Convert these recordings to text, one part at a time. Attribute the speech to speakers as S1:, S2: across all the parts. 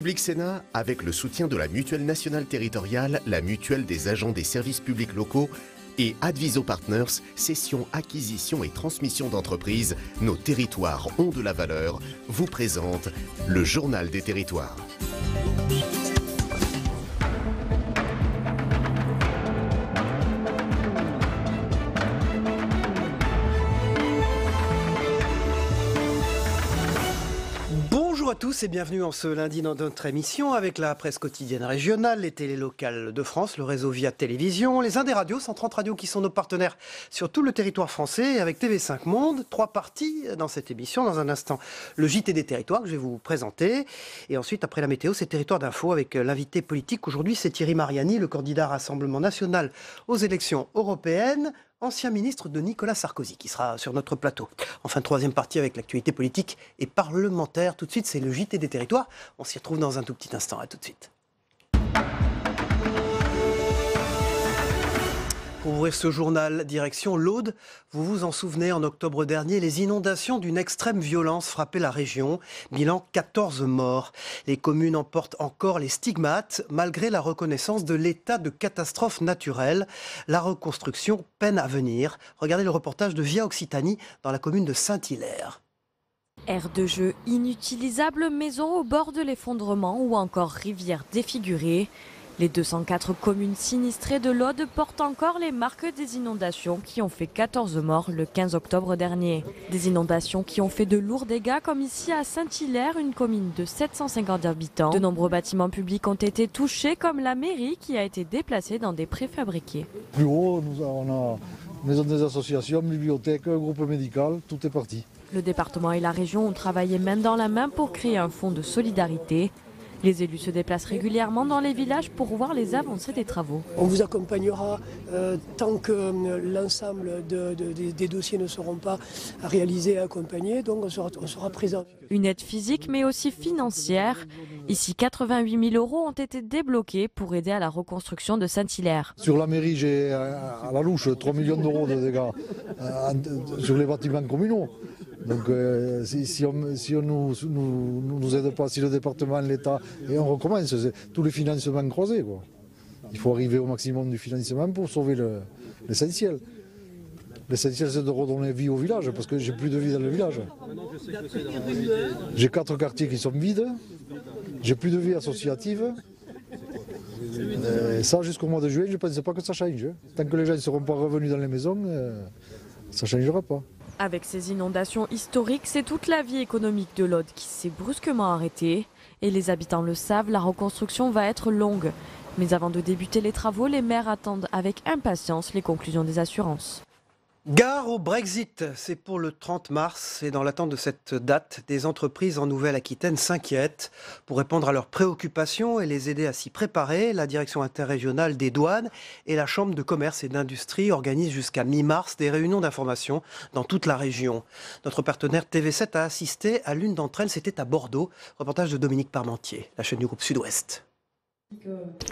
S1: Public Sénat, avec le soutien de la Mutuelle nationale territoriale, la Mutuelle des agents des services publics locaux et Adviso Partners, cession, acquisition et transmission d'entreprises, nos territoires ont de la valeur, vous présente le Journal des territoires.
S2: Bonjour à tous et bienvenue en ce lundi dans notre émission avec la presse quotidienne régionale, les télés locales de France, le réseau Via Télévision, les Indes radios, 130 radios qui sont nos partenaires sur tout le territoire français et avec TV5 Monde. 3 parties dans cette émission. Dans un instant, le JT des territoires que je vais vous présenter. Et ensuite, après la météo, c'est Territoire d'info avec l'invité politique. Aujourd'hui, c'est Thierry Mariani, le candidat Rassemblement national aux élections européennes. Ancien ministre de Nicolas Sarkozy, qui sera sur notre plateau. Enfin, troisième partie avec l'actualité politique et parlementaire. Tout de suite, c'est le JT des territoires. On s'y retrouve dans un tout petit instant. À tout de suite. Pour ouvrir ce journal, direction l'Aude. Vous vous en souvenez, en octobre dernier, les inondations d'une extrême violence frappaient la région. Bilan 14 morts. Les communes en portent encore les stigmates, malgré la reconnaissance de l'état de catastrophe naturelle. La reconstruction peine à venir. Regardez le reportage de Via Occitanie dans la commune de Saint-Hilaire.
S3: Aire de jeu inutilisable, maison au bord de l'effondrement ou encore rivière défigurée. Les 204 communes sinistrées de l'Aude portent encore les marques des inondations qui ont fait 14 morts le 15 octobre dernier. Des inondations qui ont fait de lourds dégâts comme ici à Saint-Hilaire, une commune de 750 habitants. De nombreux bâtiments publics ont été touchés comme la mairie qui a été déplacée dans des préfabriqués.
S4: Plus haut, on a maison des associations, bibliothèque, groupe médical, tout est parti.
S3: Le département et la région ont travaillé main dans la main pour créer un fonds de solidarité. Les élus se déplacent régulièrement dans les villages pour voir les avancées des travaux.
S5: On vous accompagnera tant que l'ensemble des dossiers ne seront pas réalisés et accompagnés, donc on sera présent.
S3: Une aide physique mais aussi financière. Ici, 88 000 € ont été débloqués pour aider à la reconstruction de Saint-Hilaire.
S4: Sur la mairie, j'ai à la louche 3 millions d'euros de dégâts sur les bâtiments communaux. Donc si on nous aide pas, si le département, l'État, et on recommence, tous les financements croisés, quoi. Il faut arriver au maximum du financement pour sauver l'essentiel. L'essentiel, c'est de redonner vie au village, parce que j'ai plus de vie dans le village. J'ai 4 quartiers qui sont vides, j'ai plus de vie associative. Et ça, jusqu'au mois de juillet, je ne pense pas que ça change. Tant que les gens ne seront pas revenus dans les maisons, ça ne changera pas.
S3: Avec ces inondations historiques, c'est toute la vie économique de l'Aude qui s'est brusquement arrêtée. Et les habitants le savent, la reconstruction va être longue. Mais avant de débuter les travaux, les maires attendent avec impatience les conclusions des assurances.
S2: Gare au Brexit, c'est pour le 30 mars et dans l'attente de cette date, des entreprises en Nouvelle-Aquitaine s'inquiètent. Pour répondre à leurs préoccupations et les aider à s'y préparer, la direction interrégionale des douanes et la Chambre de commerce et d'industrie organisent jusqu'à mi-mars des réunions d'information dans toute la région. Notre partenaire TV7 a assisté à l'une d'entre elles, c'était à Bordeaux. Reportage de Dominique Parmentier, la chaîne du groupe Sud-Ouest.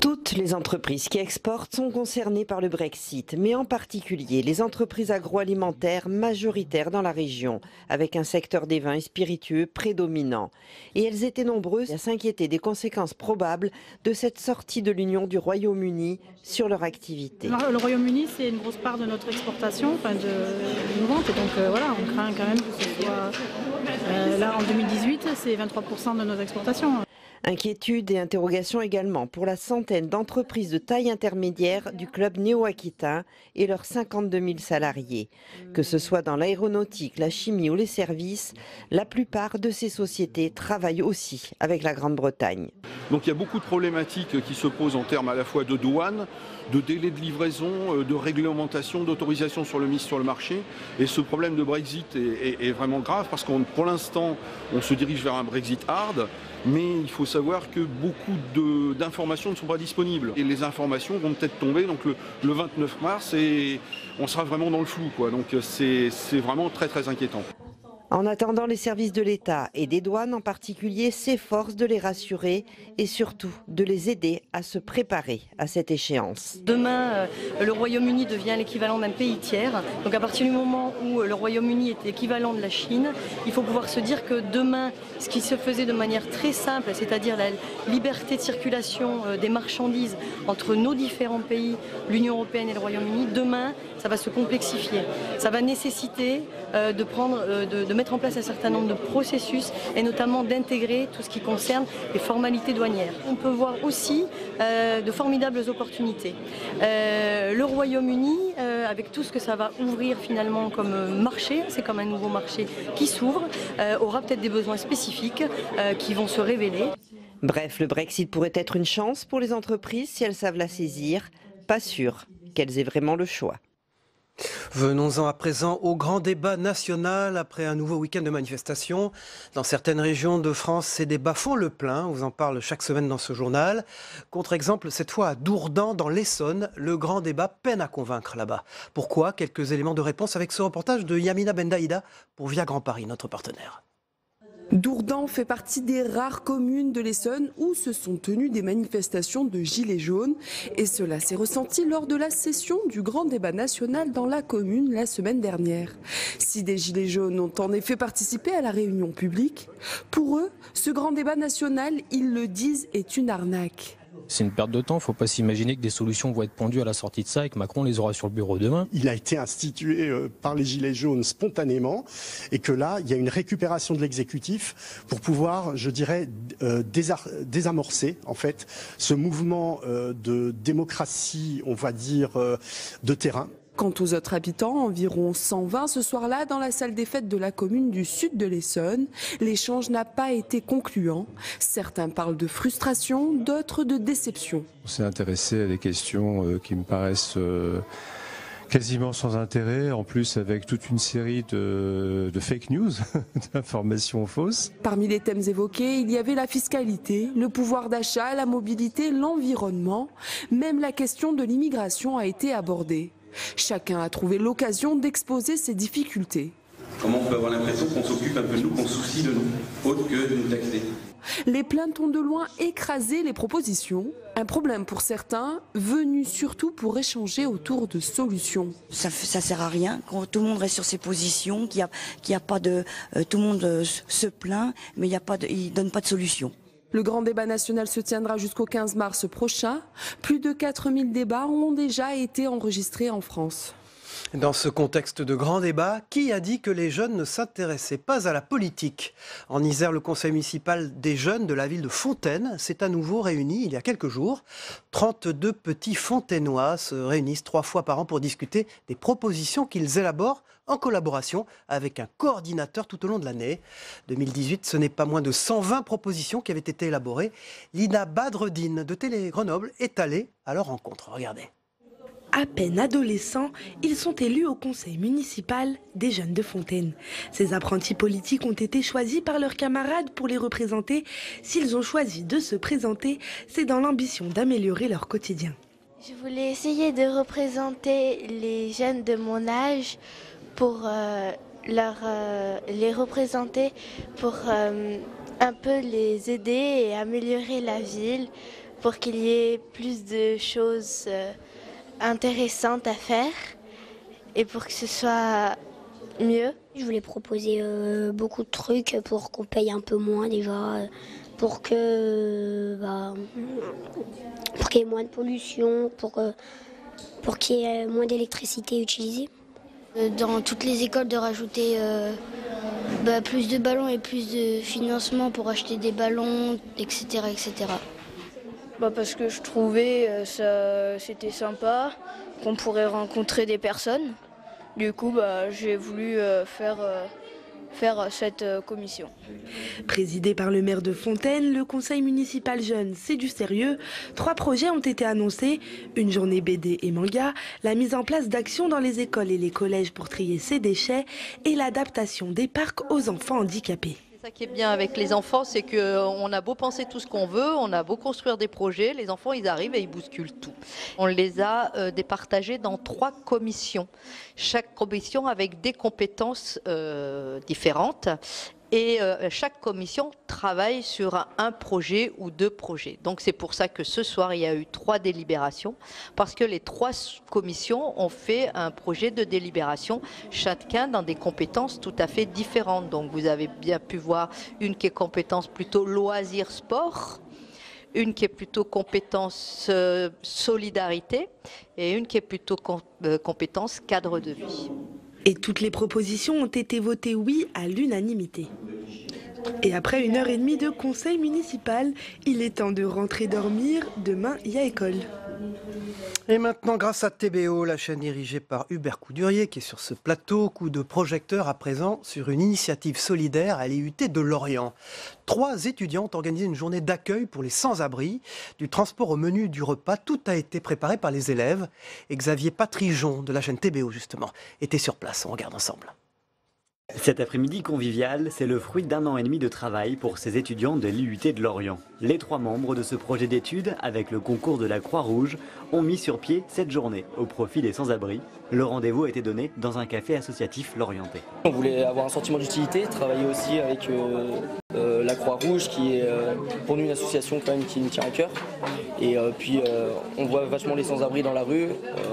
S6: Toutes les entreprises qui exportent sont concernées par le Brexit, mais en particulier les entreprises agroalimentaires majoritaires dans la région, avec un secteur des vins et spiritueux prédominant. Et elles étaient nombreuses à s'inquiéter des conséquences probables de cette sortie de l'Union du Royaume-Uni sur leur activité.
S7: Le Royaume-Uni, c'est une grosse part de notre exportation, de nos ventes, et donc voilà, on craint quand même que ce soit... là, en 2018, c'est 23% de nos exportations.
S6: Inquiétude et interrogation également pour la centaine d'entreprises de taille intermédiaire du club néo-aquitain et leurs 52 000 salariés. Que ce soit dans l'aéronautique, la chimie ou les services, la plupart de ces sociétés travaillent aussi avec la Grande-Bretagne.
S8: Donc il y a beaucoup de problématiques qui se posent en termes à la fois de douane, de délai de livraison, de réglementation, d'autorisation sur le mise sur le marché. Et ce problème de Brexit est vraiment grave parce que pour l'instant, on se dirige vers un Brexit hard, mais il faut savoir que beaucoup d'informations ne sont pas disponibles. Et les informations vont peut-être tomber donc le 29 mars et on sera vraiment dans le flou, quoi. Donc c'est vraiment très très inquiétant.
S6: En attendant, les services de l'État et des douanes en particulier s'efforcent de les rassurer et surtout de les aider à se préparer à cette échéance.
S9: Demain, le Royaume-Uni devient l'équivalent d'un pays tiers. Donc à partir du moment où le Royaume-Uni est l'équivalent de la Chine, il faut pouvoir se dire que demain, ce qui se faisait de manière très simple, c'est-à-dire la liberté de circulation des marchandises entre nos différents pays, l'Union européenne et le Royaume-Uni, demain, ça va se complexifier. Ça va nécessiter de mettre en place un certain nombre de processus et notamment d'intégrer tout ce qui concerne les formalités douanières. On peut voir aussi de formidables opportunités. Le Royaume-Uni, avec tout ce que ça va ouvrir finalement comme marché, c'est comme un nouveau marché qui s'ouvre, aura peut-être des besoins spécifiques qui vont se révéler.
S6: Bref, le Brexit pourrait être une chance pour les entreprises si elles savent la saisir. Pas sûr qu'elles aient vraiment le choix.
S2: Venons-en à présent au grand débat national après un nouveau week-end de manifestations. Dans certaines régions de France, ces débats font le plein. On vous en parle chaque semaine dans ce journal. Contre-exemple, cette fois à Dourdan, dans l'Essonne, le grand débat peine à convaincre là-bas. Pourquoi? Quelques éléments de réponse avec ce reportage de Yamina Bendaïda pour Via Grand Paris, notre partenaire.
S10: Dourdan fait partie des rares communes de l'Essonne où se sont tenues des manifestations de gilets jaunes. Et cela s'est ressenti lors de la session du grand débat national dans la commune la semaine dernière. Si des gilets jaunes ont en effet participé à la réunion publique, pour eux, ce grand débat national, ils le disent, est une arnaque.
S11: C'est une perte de temps, il ne faut pas s'imaginer que des solutions vont être pondues à la sortie de ça et que Macron les aura sur le bureau demain.
S12: Il a été institué par les Gilets jaunes spontanément et que là, il y a une récupération de l'exécutif pour pouvoir, je dirais, désamorcer en fait ce mouvement de démocratie, on va dire, de terrain.
S10: Quant aux autres habitants, environ 120 ce soir-là dans la salle des fêtes de la commune du sud de l'Essonne, l'échange n'a pas été concluant. Certains parlent de frustration, d'autres de déception.
S13: On s'est intéressé à des questions qui me paraissent quasiment sans intérêt, en plus avec toute une série de fake news, d'informations fausses.
S10: Parmi les thèmes évoqués, il y avait la fiscalité, le pouvoir d'achat, la mobilité, l'environnement. Même la question de l'immigration a été abordée. Chacun a trouvé l'occasion d'exposer ses difficultés.
S14: Comment on peut avoir l'impression qu'on s'occupe un peu de nous, qu'on se soucie de nous, autre que de nous taxer?
S10: Les plaintes ont de loin écrasé les propositions. Un problème pour certains, venus surtout pour échanger autour de solutions.
S15: Ça sert à rien quand tout le monde reste sur ses positions, qu'il y a pas de, tout le monde se plaint, mais il donne pas de solution.
S10: Le grand débat national se tiendra jusqu'au 15 mars prochain. Plus de 4000 débats ont déjà été enregistrés en France.
S2: Dans ce contexte de grand débat, qui a dit que les jeunes ne s'intéressaient pas à la politique? En Isère, le conseil municipal des jeunes de la ville de Fontaine s'est à nouveau réuni il y a quelques jours. 32 petits Fontainois se réunissent 3 fois par an pour discuter des propositions qu'ils élaborent en collaboration avec un coordinateur tout au long de l'année. 2018, ce n'est pas moins de 120 propositions qui avaient été élaborées. Lina Badredine de Télé Grenoble est allée à leur rencontre. Regardez.
S16: À peine adolescents, ils sont élus au conseil municipal des jeunes de Fontaine. Ces apprentis politiques ont été choisis par leurs camarades pour les représenter. S'ils ont choisi de se présenter, c'est dans l'ambition d'améliorer leur quotidien.
S17: Je voulais essayer de représenter les jeunes de mon âge pour les représenter, pour un peu les aider et améliorer la ville, pour qu'il y ait plus de choses intéressantes à faire et pour que ce soit mieux.
S18: Je voulais proposer beaucoup de trucs pour qu'on paye un peu moins déjà, pour qu'il y ait moins de pollution, pour qu'il y ait moins d'électricité utilisée.
S19: Dans toutes les écoles de rajouter plus de ballons et plus de financement pour acheter des ballons, etc. etc.
S20: Parce que je trouvais c'était sympa, qu'on pourrait rencontrer des personnes. Du coup, j'ai voulu faire cette commission.
S16: Présidé par le maire de Fontaine, le conseil municipal jeune, c'est du sérieux. 3 projets ont été annoncés, une journée BD et manga, la mise en place d'actions dans les écoles et les collèges pour trier ces déchets et l'adaptation des parcs aux enfants handicapés.
S21: Ça qui est bien avec les enfants, c'est qu'on a beau penser tout ce qu'on veut, on a beau construire des projets, les enfants ils arrivent et ils bousculent tout. On les a départagés dans 3 commissions, chaque commission avec des compétences différentes. Et chaque commission travaille sur un projet ou 2 projets. Donc c'est pour ça que ce soir, il y a eu 3 délibérations, parce que les 3 commissions ont fait un projet de délibération, chacun dans des compétences tout à fait différentes. Donc vous avez bien pu voir une qui est compétence plutôt loisirs-sport, une qui est plutôt compétence solidarité et une qui est plutôt compétence cadre de vie.
S16: Et toutes les propositions ont été votées oui à l'unanimité. Et après 1h30 de conseil municipal, il est temps de rentrer dormir. Demain, il y a école.
S2: Et maintenant, grâce à TBO, la chaîne dirigée par Hubert Coudurier, qui est sur ce plateau, coup de projecteur à présent sur une initiative solidaire à l'IUT de Lorient. 3 étudiants ont organisé une journée d'accueil pour les sans-abri. Du transport au menu du repas, tout a été préparé par les élèves. Et Xavier Patrijon, de la chaîne TBO justement, était sur place. On regarde ensemble.
S22: Cet après-midi convivial, c'est le fruit d'1 an et demi de travail pour ces étudiants de l'IUT de Lorient. Les 3 membres de ce projet d'études, avec le concours de la Croix-Rouge, ont mis sur pied cette journée au profit des sans-abri. Le rendez-vous a été donné dans un café associatif lorientais.
S23: On voulait avoir un sentiment d'utilité, travailler aussi avec la Croix-Rouge, qui est pour nous une association quand même qui nous tient à cœur. Et puis on voit vachement les sans-abri dans la rue.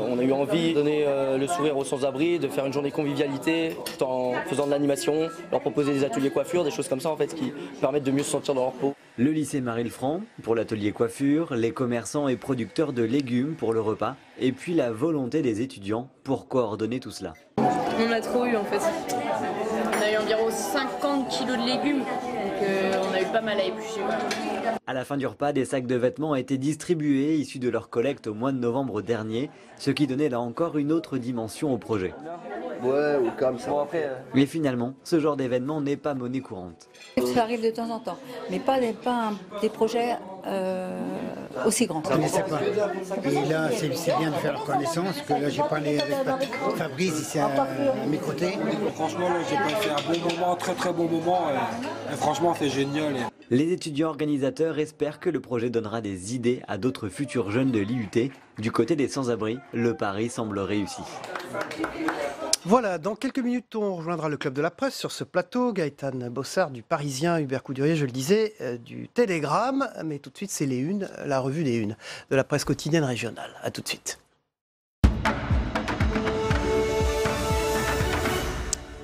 S23: On a eu envie de donner le sourire aux sans-abri, de faire une journée convivialité tout en faisant de l'animation, leur proposer des ateliers coiffure, des choses comme ça en fait qui permettent de mieux se sentir dans leur peau.
S22: Le lycée Marie-Lefranc pour l'atelier coiffure, les commerçants et producteurs de légumes pour le repas, et puis la volonté des étudiants pour coordonner tout cela.
S24: On a trop eu en fait. On a eu environ 50 kilos de légumes, donc on a eu pas mal à éplucher.
S22: À la fin du repas, des sacs de vêtements ont été distribués issus de leur collecte au mois de novembre dernier, ce qui donnait là encore une autre dimension au projet.
S23: Ouais, ou comme ça. Bon, après,
S22: Mais finalement, ce genre d'événement n'est pas monnaie courante.
S25: Ça arrive de temps en temps, mais pas des projets aussi grands.
S26: Je ne sais pas. Et là, c'est bien de faire leur connaissance, que là, j'ai parlé avec Fabrice ici à mes côtés.
S27: Franchement, là, j'ai passé un bon moment, très bon moment. Et franchement, c'est génial.
S22: Les étudiants organisateurs espèrent que le projet donnera des idées à d'autres futurs jeunes de l'IUT. Du côté des sans-abri, le pari semble réussi.
S2: Voilà, dans quelques minutes, on rejoindra le Club de la Presse sur ce plateau. Gaëtan Bossard du Parisien, Hubert Coudurier, je le disais, du Télégramme. Mais tout de suite, c'est les unes, la revue des unes de la presse quotidienne régionale. A tout de suite.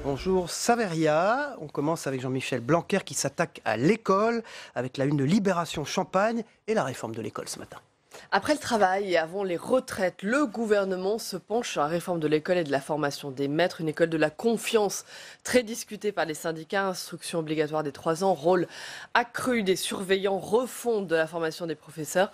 S2: Bonjour Saveria, on commence avec Jean-Michel Blanquer qui s'attaque à l'école avec la une de Libération Champagne et la réforme de l'école ce matin.
S28: Après le travail et avant les retraites, le gouvernement se penche sur la réforme de l'école et de la formation des maîtres, une école de la confiance très discutée par les syndicats, instruction obligatoire des 3 ans, rôle accru des surveillants, refonte de la formation des professeurs.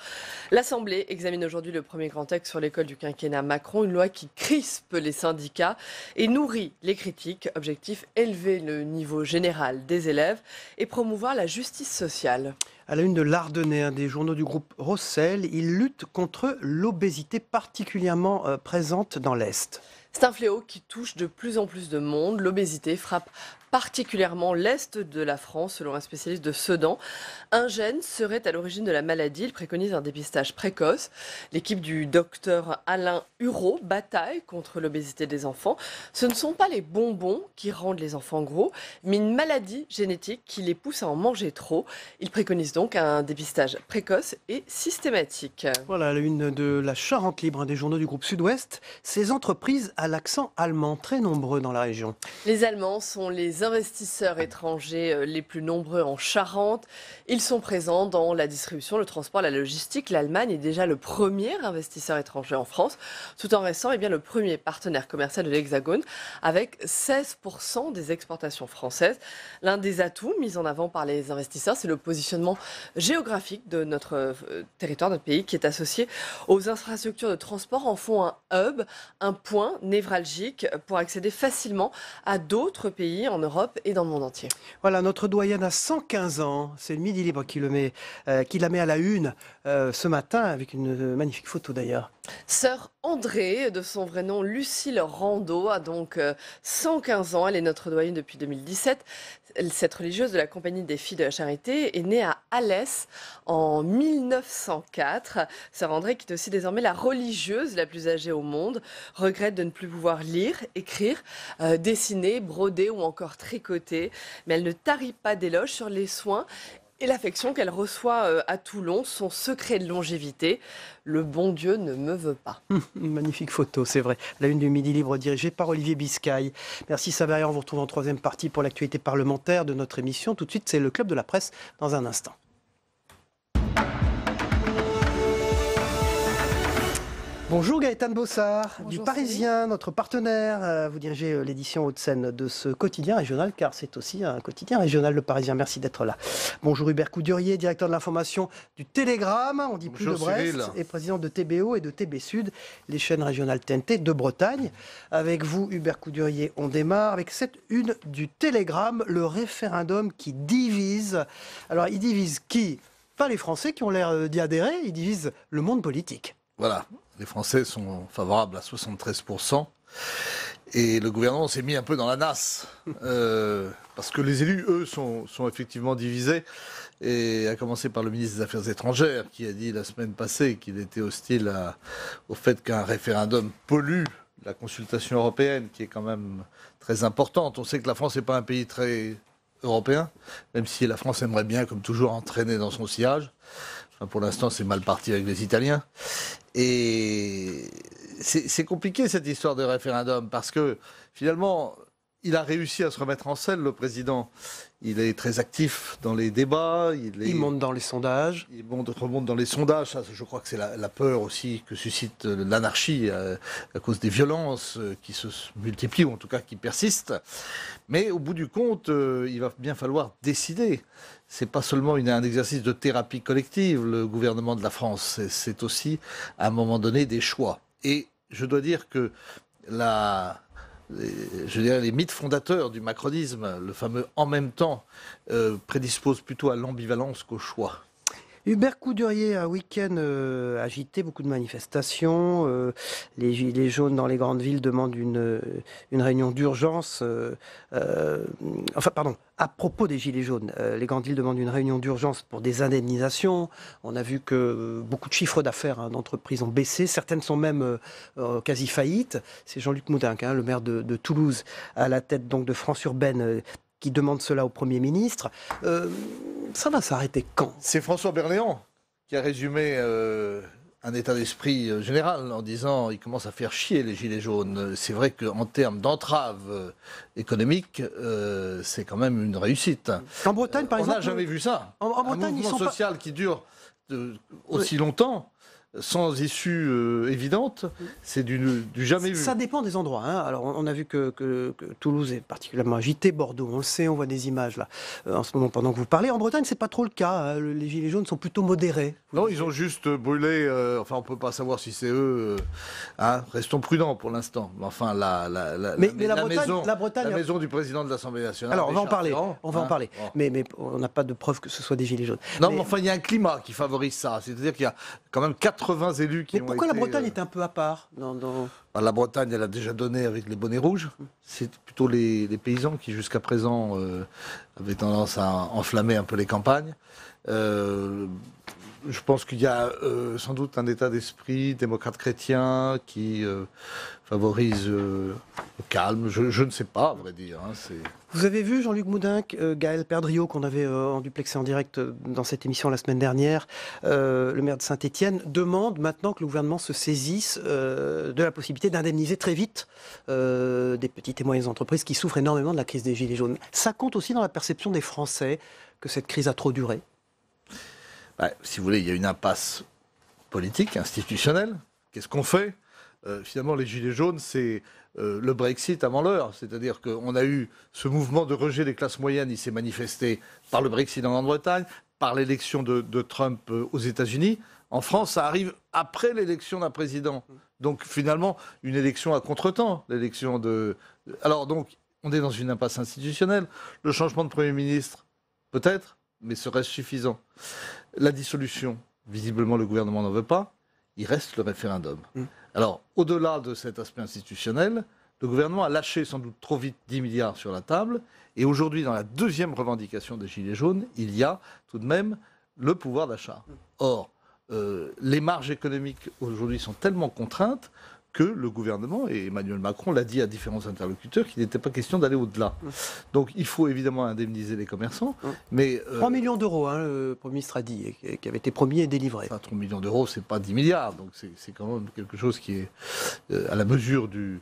S28: L'Assemblée examine aujourd'hui le premier grand texte sur l'école du quinquennat Macron, une loi qui crispe les syndicats et nourrit les critiques. Objectif, élever le niveau général des élèves et promouvoir la justice sociale.
S2: À la une de l'Ardennais, des journaux du groupe Rossel, il lutte contre l'obésité particulièrement présente dans l'Est.
S28: C'est un fléau qui touche de plus en plus de monde. L'obésité frappe particulièrement l'Est de la France, selon un spécialiste de Sedan. Un gène serait à l'origine de la maladie. Il préconise un dépistage précoce. L'équipe du docteur Alain Hureau bataille contre l'obésité des enfants. Ce ne sont pas les bonbons qui rendent les enfants gros, mais une maladie génétique qui les pousse à en manger trop. Il préconise donc un dépistage précoce et systématique.
S2: Voilà, la une de la Charente Libre, des journaux du groupe Sud-Ouest. Ces entreprises à l'accent allemand, très nombreux dans la région.
S28: Les Allemands sont les investisseurs étrangers les plus nombreux en Charente. Ils sont présents dans la distribution, le transport, la logistique. L'Allemagne est déjà le premier investisseur étranger en France, tout en restant le premier partenaire commercial de l'Hexagone, avec 16% des exportations françaises. L'un des atouts mis en avant par les investisseurs, c'est le positionnement géographique de notre territoire, notre pays, qui est associé aux infrastructures de transport, en font un hub, un point névralgique pour accéder facilement à d'autres pays en Europe et dans le monde entier.
S2: Voilà, notre doyenne a 115 ans. C'est le Midi Libre qui la met à la une ce matin, avec une magnifique photo d'ailleurs.
S28: Sœur Andrée, de son vrai nom Lucille Rondeau, a donc 115 ans. Elle est notre doyenne depuis 2017. Cette religieuse de la Compagnie des Filles de la Charité est née à Alès en 1904. Sœur Andrée, qui est aussi désormais la religieuse la plus âgée au monde, regrette de ne plus pouvoir lire, écrire, dessiner, broder ou encore tricoter. Mais elle ne tarit pas d'éloges sur les soins et l'affection qu'elle reçoit à Toulon, son secret de longévité. Le bon Dieu ne me veut pas.
S2: Magnifique photo, c'est vrai. La une du Midi Libre dirigée par Olivier Biscay. Merci Savarian, on vous retrouve en troisième partie pour l'actualité parlementaire de notre émission. Tout de suite, c'est le Club de la Presse dans un instant. Bonjour Gaëtane Bossard, du Parisien, notre partenaire. Vous dirigez l'édition Hauts-de-Seine de ce quotidien régional, car c'est aussi un quotidien régional, le Parisien. Merci d'être là. Bonjour Hubert Coudurier, directeur de l'information du Télégramme, on dit plus de Brest, Cyril. Et président de TBO et de TB Sud, les chaînes régionales TNT de Bretagne. Avec vous, Hubert Coudurier, on démarre avec cette une du Télégramme, le référendum qui divise. Alors, il divise qui? Pas les Français qui ont l'air d'y adhérer, il divise le monde politique.
S1: Voilà, les Français sont favorables à 73%. Et le gouvernement s'est mis un peu dans la nasse. Parce que les élus, eux, sont effectivement divisés. Et à commencer par le ministre des Affaires étrangères, qui a dit la semaine passée qu'il était hostile au fait qu'un référendum pollue la consultation européenne, qui est quand même très importante. On sait que la France n'est pas un pays très européen, même si la France aimerait bien, comme toujours, entraîner dans son sillage. Enfin, pour l'instant, c'est mal parti avec les Italiens. Et c'est compliqué cette histoire de référendum parce que finalement, il a réussi à se remettre en selle, le président. Il est très actif dans les débats. Il
S2: monte dans les sondages.
S1: Il remonte dans les sondages. Ça, je crois que c'est la peur aussi que suscite l'anarchie à cause des violences qui se multiplient, ou en tout cas qui persistent. Mais au bout du compte, il va bien falloir décider. C'est pas seulement un exercice de thérapie collective, le gouvernement de la France. C'est aussi, à un moment donné, des choix. Et je dois dire que les mythes fondateurs du macronisme, le fameux « en même temps », prédisposent plutôt à l'ambivalence qu'au choix.
S2: Hubert Coudurier, un week-end agité, beaucoup de manifestations. Les Gilets jaunes dans les grandes villes demandent une réunion d'urgence. À propos des Gilets jaunes, les grandes villes demandent une réunion d'urgence pour des indemnisations. On a vu que beaucoup de chiffres d'affaires d'entreprises ont baissé. Certaines sont même quasi faillites. C'est Jean-Luc Moudenc, le maire de Toulouse, à la tête donc de France Urbaine, qui demande cela au Premier ministre. Ça va s'arrêter quand?
S1: C'est François Berléand qui a résumé un état d'esprit général en disant il commence à faire chier les Gilets jaunes. C'est vrai qu'en termes d'entrave économique, c'est quand même une réussite.
S2: En Bretagne, par exemple...
S1: On n'a jamais vu ça.
S2: En Bretagne,
S1: un mouvement social qui dure aussi longtemps, sans issue évidente, c'est du jamais vu.
S2: Ça dépend des endroits. Alors, on a vu que Toulouse est particulièrement agité, Bordeaux, on le sait, on voit des images là en ce moment pendant que vous parlez. En Bretagne, c'est pas trop le cas. Les Gilets jaunes sont plutôt modérés.
S1: Non, ils ont juste brûlé. Enfin, on peut pas savoir si c'est eux. Restons prudents pour l'instant. Enfin, la maison du président de l'Assemblée nationale.
S2: Alors, on va en parler. On va en parler. Mais on n'a pas de preuve que ce soit des Gilets jaunes.
S1: Non, mais enfin, il y a un climat qui favorise ça. C'est-à-dire qu'il y a quand même 80 élus qui ont été...
S2: Mais pourquoi la Bretagne est un peu à part
S1: La Bretagne, elle a déjà donné avec les bonnets rouges. C'est plutôt les paysans qui, jusqu'à présent, avaient tendance à enflammer un peu les campagnes. Je pense qu'il y a sans doute un état d'esprit démocrate chrétien qui favorise le calme. Je ne sais pas, à vrai dire.
S2: Vous avez vu Jean-Luc Moudenc, Gaël Perdriau, qu'on avait en duplexé en direct dans cette émission la semaine dernière, le maire de Saint-Étienne, demande maintenant que le gouvernement se saisisse de la possibilité d'indemniser très vite des petites et moyennes entreprises qui souffrent énormément de la crise des Gilets jaunes. Ça compte aussi dans la perception des Français que cette crise a trop duré?
S1: Si vous voulez, il y a une impasse politique, institutionnelle. Qu'est-ce qu'on fait? Finalement, les Gilets jaunes, c'est le Brexit avant l'heure. C'est-à-dire qu'on a eu ce mouvement de rejet des classes moyennes. Il s'est manifesté par le Brexit en Grande-Bretagne, par l'élection de Trump aux États-Unis. En France, ça arrive après l'élection d'un président. Donc, finalement, une élection à contre-temps. Alors, donc, on est dans une impasse institutionnelle. Le changement de Premier ministre, peut-être, mais serait-ce suffisant? La dissolution, visiblement, le gouvernement n'en veut pas. il reste le référendum. Alors, au-delà de cet aspect institutionnel, le gouvernement a lâché sans doute trop vite 10 milliards sur la table. Et aujourd'hui, dans la deuxième revendication des Gilets jaunes, il y a tout de même le pouvoir d'achat. Or, les marges économiques aujourd'hui sont tellement contraintes que le gouvernement, et Emmanuel Macron l'a dit à différents interlocuteurs, qu'il n'était pas question d'aller au-delà. Donc il faut évidemment indemniser les commerçants, mais...
S2: 3 millions d'euros, le Premier ministre a dit, qui avait été promis et délivré.
S1: 3 millions d'euros, c'est pas 10 milliards, donc c'est quand même quelque chose qui est à la mesure du...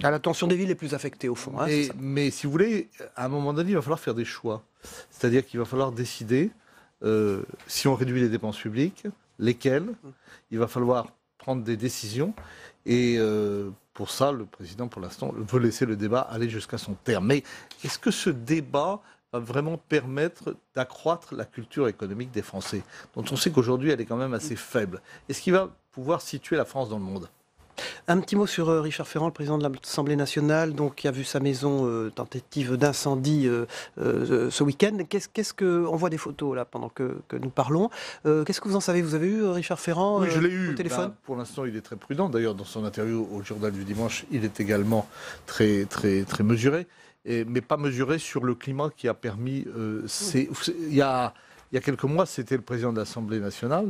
S2: À l'attention des villes les plus affectées, au fond.
S1: Mais si vous voulez, à un moment donné, il va falloir faire des choix. C'est-à-dire qu'il va falloir décider, si on réduit les dépenses publiques, lesquelles. Il va falloir prendre des décisions. Et pour ça, le président, pour l'instant, veut laisser le débat aller jusqu'à son terme. Mais est-ce que ce débat va vraiment permettre d'accroître la culture économique des Français, dont on sait qu'aujourd'hui, elle est quand même assez faible? Est-ce qu'il va pouvoir situer la France dans le monde?
S2: Un petit mot sur Richard Ferrand, le président de l'Assemblée nationale, donc, qui a vu sa maison tentative d'incendie ce week-end. On voit des photos là pendant que nous parlons. Qu'est-ce que vous en savez? Vous avez eu Richard Ferrand
S1: Oui, je l'ai eu
S2: au téléphone?
S1: Pour l'instant, il est très prudent. D'ailleurs, dans son interview au Journal du Dimanche, il est également très, très, très mesuré, mais pas mesuré sur le climat qui a permis... Il y a quelques mois, c'était le président de l'Assemblée nationale,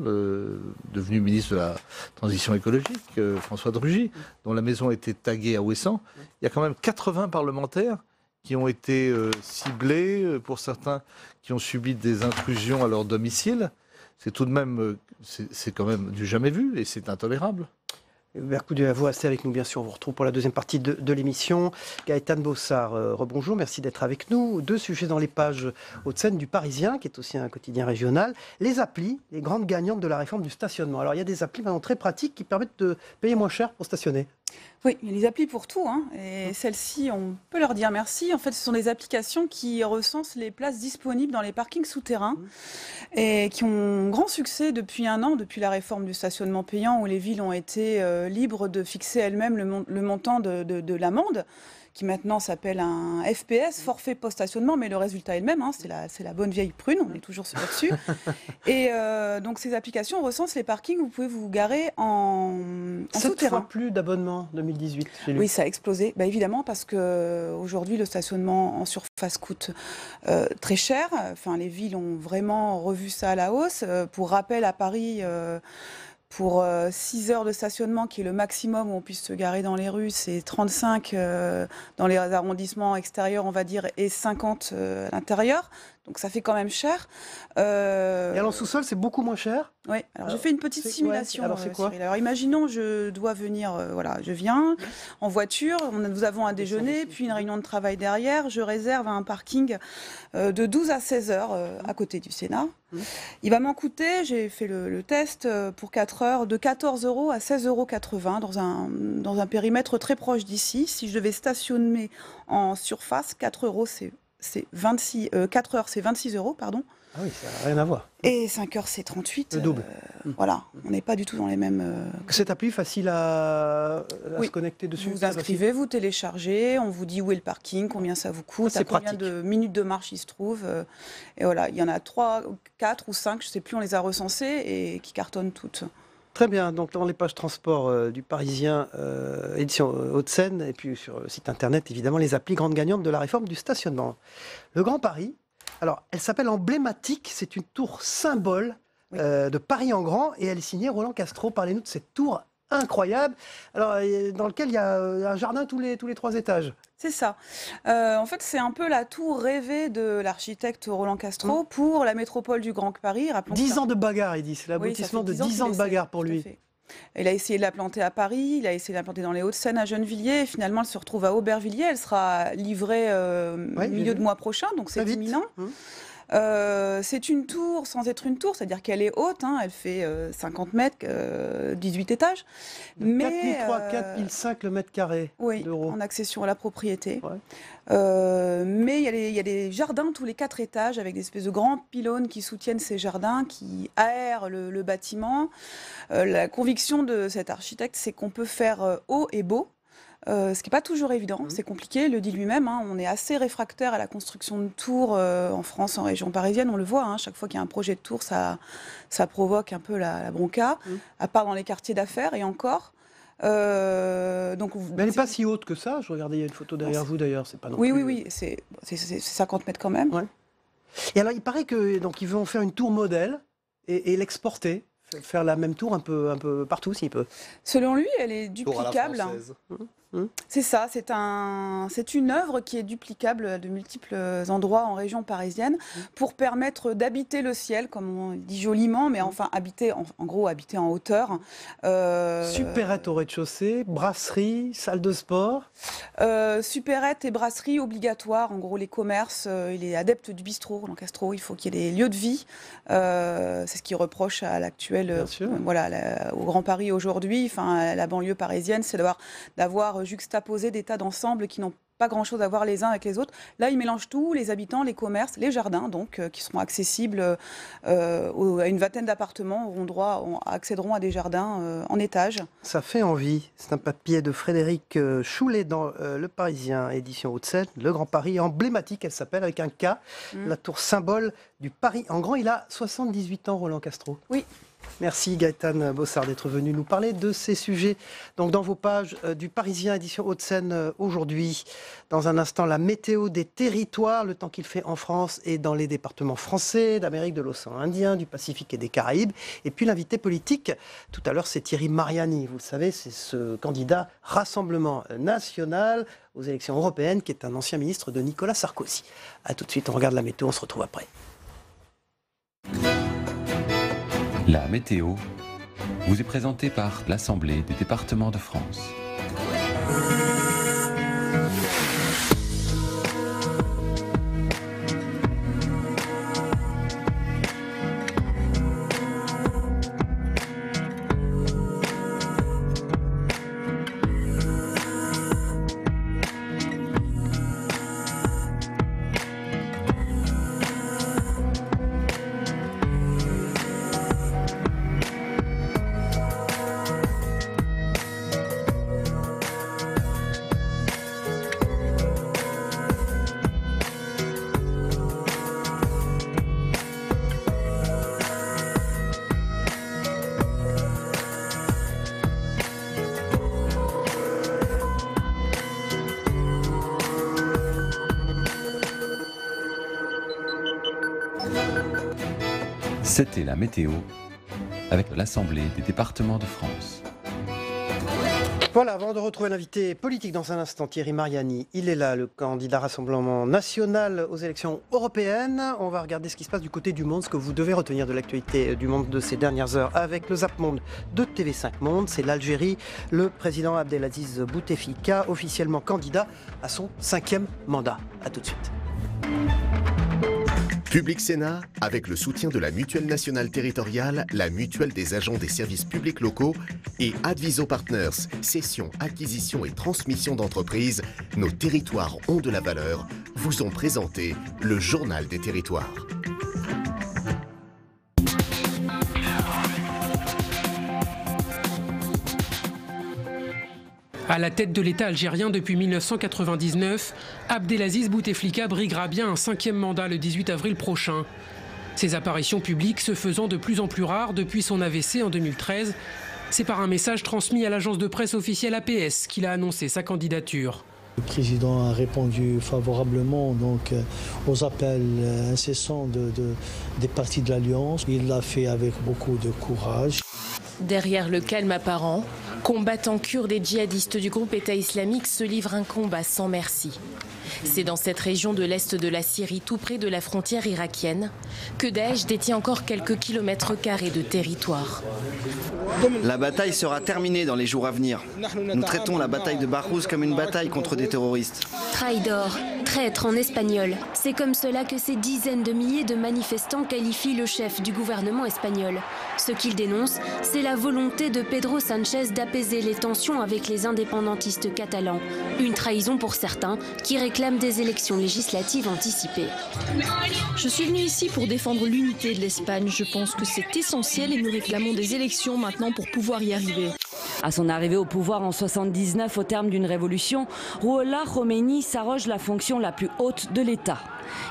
S1: devenu ministre de la Transition écologique, François de Rugy, dont la maison était taguée à Ouessant. Il y a quand même 80 parlementaires qui ont été ciblés, pour certains qui ont subi des intrusions à leur domicile. C'est tout de même, c'est quand même du jamais vu et c'est intolérable.
S2: Hubert Coudu, vous restez avec nous, bien sûr. On vous retrouve pour la deuxième partie de l'émission. Gaëtane Bossard, rebonjour, merci d'être avec nous. 2 sujets dans les pages Hauts-de-Seine du Parisien, qui est aussi un quotidien régional. Les applis, les grandes gagnantes de la réforme du stationnement. Alors, il y a des applis maintenant très pratiques qui permettent de payer moins cher pour stationner.
S3: Oui, il y a les applis pour tout, et celles-ci, on peut leur dire merci. En fait, ce sont des applications qui recensent les places disponibles dans les parkings souterrains et qui ont grand succès depuis 1 an, depuis la réforme du stationnement payant, où les villes ont été libres de fixer elles-mêmes le montant de l'amende, qui maintenant s'appelle un FPS, forfait post-stationnement, mais le résultat est le même, c'est la bonne vieille prune, on est toujours là-dessus. Et donc ces applications recensent les parkings où vous pouvez vous garer en souterrain.
S2: 7 fois plus d'abonnements 2018.
S3: Oui, ça a explosé, évidemment, parce qu'aujourd'hui le stationnement en surface coûte très cher. Enfin, les villes ont vraiment revu ça à la hausse. Pour rappel, à Paris... Pour 6 heures de stationnement, qui est le maximum où on puisse se garer dans les rues, c'est 35 dans les arrondissements extérieurs, on va dire, et 50 à l'intérieur. Donc ça fait quand même cher.
S2: Et alors en sous-sol, c'est beaucoup moins cher?
S3: Oui, alors j'ai fait une petite simulation.
S2: Ouais. Alors c'est quoi?
S3: Cyril. Alors imaginons, je dois venir, je viens en voiture, nous avons un déjeuner, puis une réunion de travail derrière, je réserve un parking de 12 à 16 heures à côté du Sénat. Il va m'en coûter, j'ai fait le test pour 4 heures, de 14 € à 16,80 € dans un périmètre très proche d'ici. Si je devais stationner en surface, 4 euros, c'est 4 heures, c'est 26 €, pardon.
S2: Ah oui, ça n'a rien à voir.
S3: Et 5 heures, c'est 38.
S2: Le double.
S3: Voilà, on n'est pas du tout dans les mêmes...
S2: Cette appli, facile à se connecter dessus?
S3: Vous inscrivez, vous téléchargez, on vous dit où est le parking, combien ça vous coûte, à combien de minutes de marche il se trouve. Et voilà, il y en a 3, 4 ou 5, je ne sais plus, on les a recensées et qui cartonnent toutes.
S2: Très bien, donc dans les pages transport du Parisien, édition Hauts-de-Seine, et puis sur le site internet, évidemment, les applis grandes gagnantes de la réforme du stationnement. Le Grand Paris, alors elle s'appelle Emblématique, c'est une tour symbole de Paris en grand, et elle est signée Roland Castro. Parlez-nous de cette tour incroyable, alors, dans lequel il y a un jardin tous les 3 étages.
S3: C'est ça. En fait, c'est un peu la tour rêvée de l'architecte Roland Castro pour la métropole du Grand Paris.
S2: 10 ans de bagarre, il dit. C'est l'aboutissement de 10 ans de bagarre pour lui.
S3: Il a essayé de la planter à Paris, il a essayé de la planter dans les Hauts-de-Seine à Gennevilliers, et finalement elle se retrouve à Aubervilliers. Elle sera livrée milieu de mois prochain, donc c'est imminent. C'est une tour sans être une tour, c'est-à-dire qu'elle est haute, elle fait 50 mètres, 18 étages.
S2: Mais 4005 le mètre carré d'euros.
S3: En accession à la propriété. Mais il y a des jardins tous les 4 étages avec des espèces de grands pylônes qui soutiennent ces jardins, qui aèrent le bâtiment. La conviction de cet architecte, c'est qu'on peut faire haut et beau. ce qui n'est pas toujours évident, c'est compliqué, il le dit lui-même, hein, on est assez réfractaire à la construction de tours en France, en région parisienne, on le voit, hein, chaque fois qu'il y a un projet de tour, ça provoque un peu la bronca, à part dans les quartiers d'affaires, et encore.
S2: Mais elle n'est pas si haute que ça, je regardais, il y a une photo derrière vous d'ailleurs, c'est pas non plus...
S3: Oui, c'est 50 mètres quand même.
S2: Ouais. Et alors il paraît que donc ils vont faire une tour modèle et l'exporter. Faire la même tour un peu partout s'il peut.
S3: Selon lui, elle est duplicable. C'est ça, c'est une œuvre qui est duplicable à de multiples endroits en région parisienne pour permettre d'habiter le ciel, comme on dit joliment, mais enfin habiter, en gros habiter en hauteur.
S2: Supérette au rez-de-chaussée, brasserie, salle de sport.
S3: Supérette et brasserie obligatoires, en gros les commerces, il est adepte du bistrot, Roland Castro, il faut qu'il y ait des lieux de vie. C'est ce qu'il reproche à l'actuel, au Grand Paris aujourd'hui, enfin la banlieue parisienne, c'est d'avoir juxtaposer des tas d'ensembles qui n'ont pas grand-chose à voir les uns avec les autres. Là, ils mélangent tout, les habitants, les commerces, les jardins, donc, qui seront accessibles à une vingtaine d'appartements, accéderont à des jardins en étage.
S2: Ça fait envie. C'est un papier de Frédéric Choulet dans Le Parisien, édition Hauts-de-Seine. Le Grand Paris emblématique, elle s'appelle, avec un K, la tour symbole du Paris. En grand, il a 78 ans, Roland Castro.
S3: Oui.
S2: Merci Gaëtane Bossard d'être venu nous parler de ces sujets. Donc dans vos pages du Parisien, édition Hauts-de-Seine aujourd'hui. Dans un instant, la météo des territoires, le temps qu'il fait en France et dans les départements français, d'Amérique, de l'océan Indien, du Pacifique et des Caraïbes. Et puis l'invité politique, tout à l'heure, c'est Thierry Mariani. Vous le savez, c'est ce candidat Rassemblement national aux élections européennes qui est un ancien ministre de Nicolas Sarkozy. A tout de suite, on regarde la météo, on se retrouve après.
S4: La météo vous est présentée par l'Assemblée des départements de France. C'était la météo avec l'Assemblée des départements de France.
S2: Voilà, avant de retrouver l'invité politique dans un instant, Thierry Mariani, il est là, le candidat Rassemblement national aux élections européennes. On va regarder ce qui se passe du côté du monde, ce que vous devez retenir de l'actualité du monde de ces dernières heures avec le Zap Monde de TV5 Monde. C'est l'Algérie, le président Abdelaziz Bouteflika, officiellement candidat à son 5e mandat. A tout de suite.
S5: Public Sénat, avec le soutien de la Mutuelle nationale territoriale, la Mutuelle des agents des services publics locaux et Adviso Partners, cession, acquisition et transmission d'entreprises, nos territoires ont de la valeur, vous ont présenté le Journal des territoires.
S6: À la tête de l'État algérien depuis 1999, Abdelaziz Bouteflika briguera bien un 5e mandat le 18 avril prochain. Ses apparitions publiques se faisant de plus en plus rares depuis son AVC en 2013, c'est par un message transmis à l'agence de presse officielle APS qu'il a annoncé sa candidature.
S7: Le président a répondu favorablement aux appels incessants des partis de l'Alliance. Il l'a fait avec beaucoup de courage.
S8: Derrière le calme apparent, combattants kurdes et djihadistes du groupe État islamique se livrent un combat sans merci. C'est dans cette région de l'est de la Syrie, tout près de la frontière irakienne, que Daesh détient encore quelques kilomètres carrés de territoire.
S9: La bataille sera terminée dans les jours à venir. Nous traitons la bataille de Barrouz comme une bataille contre des terroristes.
S11: Traidor, traître en espagnol. C'est comme cela que ces dizaines de milliers de manifestants qualifient le chef du gouvernement espagnol. Ce qu'ils dénoncent, c'est la volonté de Pedro Sánchez d'apaiser les tensions avec les indépendantistes catalans. Une trahison pour certains qui réclament des élections législatives anticipées.
S12: Je suis venue ici pour défendre l'unité de l'Espagne. Je pense que c'est essentiel et nous réclamons des élections maintenant pour pouvoir y arriver.
S10: À son arrivée au pouvoir en 1979, au terme d'une révolution, Rouhollah Khomeini s'arroge la fonction la plus haute de l'État.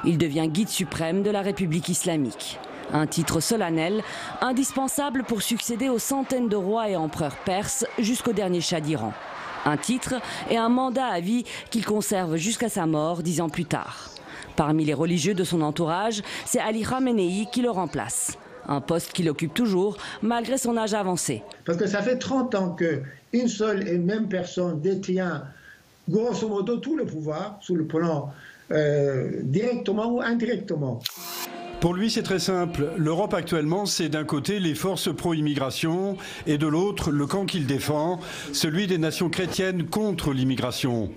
S10: Il devient guide suprême de la République islamique. Un titre solennel, indispensable pour succéder aux centaines de rois et empereurs perses jusqu'au dernier Shah d'Iran. Un titre et un mandat à vie qu'il conserve jusqu'à sa mort 10 ans plus tard. Parmi les religieux de son entourage, c'est Ali Khamenei qui le remplace. Un poste qu'il occupe toujours, malgré son âge avancé.
S13: Parce que ça fait 30 ans qu'une seule et même personne détient grosso modo tout le pouvoir, sur le plan directement ou indirectement.
S14: Pour lui, c'est très simple. L'Europe actuellement, c'est d'un côté les forces pro-immigration et de l'autre le camp qu'il défend, celui des nations chrétiennes contre l'immigration.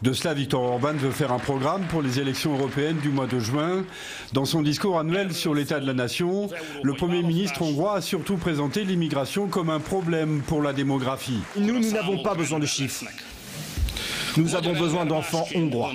S14: De cela, Viktor Orban veut faire un programme pour les élections européennes du mois de juin. Dans son discours annuel sur l'état de la nation, le Premier ministre hongrois a surtout présenté l'immigration comme un problème pour la démographie.
S15: Nous n'avons pas besoin de chiffres. Nous avons besoin d'enfants hongrois.